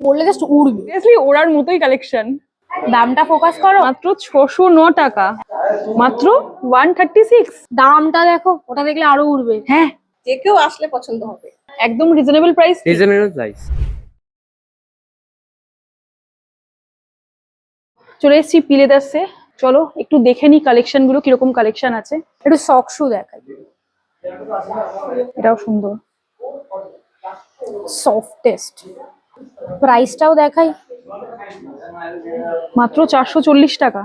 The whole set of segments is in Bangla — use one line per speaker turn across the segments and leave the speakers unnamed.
বললে জাস্ট উড়বে।
সিরিয়াসলি ওড়ার মতোই কালেকশন।
দামটা ফোকাস করো।
মাত্র 609 টাকা, মাত্র 136।
দামটা দেখো, ওটা দেখলে আরো উড়বে।
হ্যাঁ,
যে কেউ আসলে পছন্দ হবে।
একদম রিজনেবল প্রাইস।
Reasonable price.
চলে এসেছি পি লেদার্সে। চলো একটু দেখে নি কালেকশন গুলো, কিরকম কালেকশন আছে।
একটু সক শু দেখাই,
এটাও সুন্দর,
সফটেস্ট। প্রাইসটাও দেখাই,
মাত্র 440 টাকা।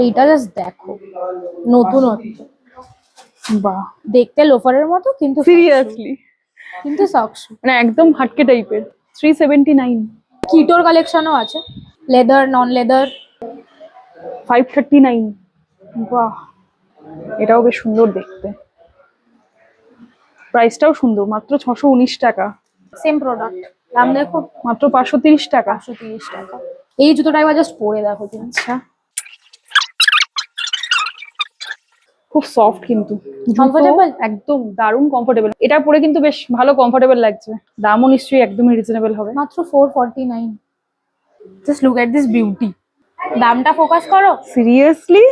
এইটা জাস্ট দেখো, নতুনত্ব।
বাহ,
দেখতে লোফারের মতো কিন্তু
সিরিয়াসলি
কিন্তু সক শু।
মানে একদম হাটকে টাইপের। 379।
কিটোর কালেকশনও আছে, লেদার, নন লেদার।
539। বাহ, এটাও বেশ সুন্দর দেখতে। প্রাইসটাও সুন্দর, মাত্র 619 টাকা।
সেম প্রোডাক্ট, দাম দেখো
মাত্র 530 টাকা।
530 টাকা। এই জুতোটা একবার জাস্ট পরে দেখো তুমি।
আচ্ছা, খুব সফট কিন্তু
Comfortable?
একদম দারুণ কমফোর্টেবল। এটা পরে কিন্তু বেশ ভালো কমফোর্টেবল লাগছে। দামও নিশ্চয়ই একদমই রিজনেবল হবে।
মাত্র 449। Just look at this beauty. দামটা ফোকাস করো।
সিরিয়াসলি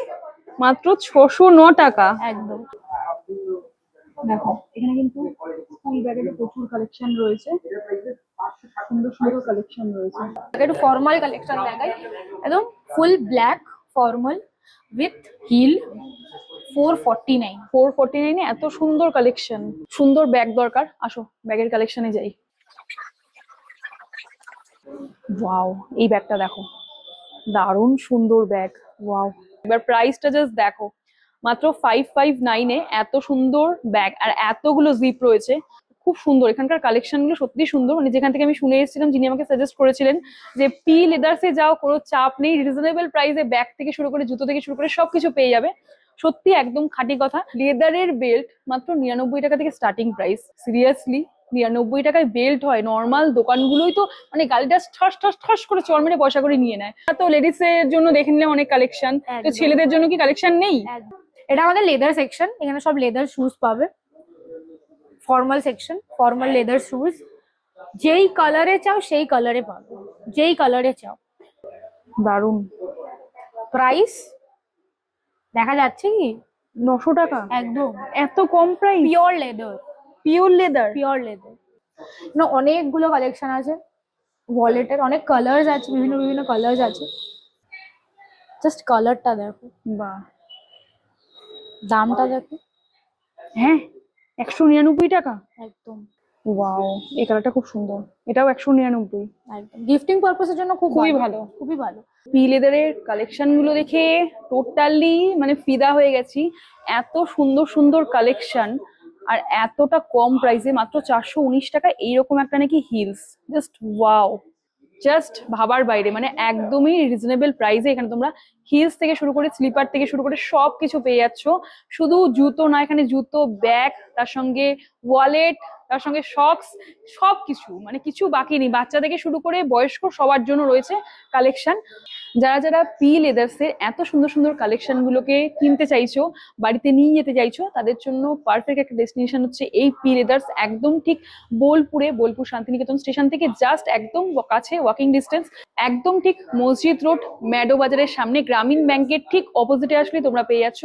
মাত্র 609 টাকা।
একদম।
দেখো এখানে কিন্তু স্কুল ব্যাগের প্রচুর কালেকশন রয়েছে, সুন্দর সুন্দর কালেকশন রয়েছে।
একটু ফর্মাল কালেকশন দেখাই, একদম full black formal with heel. 449।
449 এ এত সুন্দর কালেকশন। সুন্দর ব্যাগ দরকার, আসো ব্যাগের কালেকশনে যাই। ওয়াও, এই ব্যাগটা দেখো, দারুণ সুন্দর ব্যাগ। ওয়াও, এবার প্রাইসটা জাস্ট দেখো, মাত্র 559 এ এত সুন্দর ব্যাগ আর এতগুলো জিপ রয়েছে। খুব সুন্দর এখানকার কালেকশন গুলো, সত্যি সুন্দর। মানে যেখান থেকে আমি শুনে এসেছিলাম, যিনি আমাকে সাজেস্ট করেছিলেন যে পি লেদার্সে যাও, কোনো চাপ নেই, রিজনেবল প্রাইসে ব্যাগ থেকে শুরু করে জুতো থেকে শুরু করে সবকিছু পেয়ে যাবে। সত্যি একদম খাঁটি কথা। লেদারের বেল্ট মাত্র 99 টাকা থেকে স্টার্টিং প্রাইস। সিরিয়াসলি 99 টাকায় বেল্ট হয়? নর্মাল দোকানগুলোই তো মানে গালিটা ঠস ঠস ঠস করে চর মেরে পয়সা করে নিয়ে নেয়। তো লেডিস এর জন্য দেখে নিলাম অনেক কালেকশন, তো
একদম।
ছেলেদের জন্য কি কালেকশন নেই?
এটা আমাদের লেদার সেকশন, এখানে সব লেদার শুজ পাবে। Formal section, formal leather shoes. যেই কালারে চাও সেই কালারে পাবে, যেই কালারে চাও।
দারুণ।
প্রাইস দেখা যাচ্ছে কি?
900 টাকা,
একদম
এত কম price.
Pure leather,
pure leather.
Pure leather. না, অনেকগুলো কালেকশন আছে ওয়ালেটের, অনেক কালার্স আছে, বিভিন্ন বিভিন্ন কালার্স আছে। জাস্ট কালারটা দেখো,
বাহ,
দামটা দেখো।
হ্যাঁ 199 টাকা।
একদম
ওয়াও, এই কালারটা খুব সুন্দর, এটাও 199।
একদম গিফটিং পারপাসের জন্য
খুবই ভালো।
খুবই ভালো।
পি লেদারের কালেকশন গুলো দেখে টোটালি মানে ফিদা হয়ে গেছি। এত সুন্দর সুন্দর কালেকশন আর এতটা কম প্রাইসে, মাত্র 419 টাকা। এইরকম একটা নাকি হিলস, জাস্ট ওয়াও, জাস্ট ভাবার বাইরে। মানে একদমই রিজনেবল প্রাইসে এখানে তোমরা হিলস থেকে শুরু করে স্লিপার থেকে শুরু করে সবকিছু পেয়ে যাচ্ছ। শুধু জুতো না, এখানে জুতো, ব্যাগ, তার সঙ্গে ওয়ালেট, তার সঙ্গে সক্স, সবকিছু, মানে কিছু বাকি নেই। বাচ্চা থেকে শুরু করে বয়স্ক সবার জন্য রয়েছে কালেকশন। যারা যারা পি লেদার্সের এত সুন্দর সুন্দর কালেকশন গুলোকে কিনতে চাইছো, বাড়িতে নিয়ে যেতে চাইছো, তাদের জন্য পারফেক্ট একটা ডেস্টিনেশন হচ্ছে এই পি লেদার্স। একদম ঠিক বোলপুরে, বোলপুর শান্তিনিকেতন স্টেশন থেকে জাস্ট একদম কাছে, ওয়াকিং ডিস্টেন্স। একদম ঠিক মসজিদ রোড, ম্যাডো বাজারের সামনে, গ্রামীণ ব্যাংকের ঠিক অপোজিটে আসলে তোমরা পেয়ে যাচ্ছ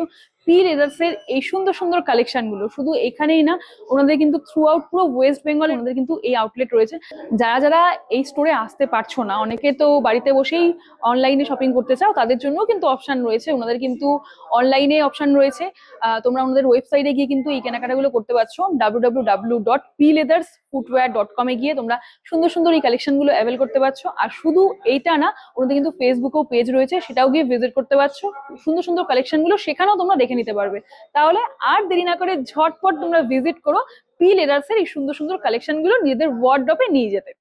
পি লেদার্সের এই সুন্দর সুন্দর কালেকশন গুলো। শুধু এখানেই না, ওনাদের কিন্তু থ্রু আউট পুরো ওয়েস্ট বেঙ্গল ওনাদের কিন্তু এই আউটলেট রয়েছে। যারা যারা এই স্টোরে আসতে পারছো না, অনেকে তো বাড়িতে বসেই অনলাইনে শপিং করতে চাও, তাদের জন্য কিন্তু অপশন রয়েছে। ওনাদের কিন্তু অনলাইনে অপশন রয়েছে। তোমরা ওনাদের ওয়েবসাইটে গিয়ে কিন্তু এই কেনাকাটাগুলো করতে পারছো। www.pleathers.footwear.com এ গিয়ে তোমরা সুন্দর সুন্দর এই কালেকশন গুলো অ্যাভেল করতে পারছো। আর শুধু এইটা না, ওনাদের কিন্তু ফেসবুকেও পেজ রয়েছে, সেটাও গিয়ে ভিজিট করতে পারছো। সুন্দর সুন্দর কালেকশন গুলো সেখানেও তোমরা দেখে নিতে পারবে। তাহলে আর দেরি না করে ঝটপট তোমরা ভিজিট করো পি লেদার্সের এই সুন্দর সুন্দর কালেকশন গুলো নিজেদের ওয়ার্ডরোবে নিয়ে যেতে।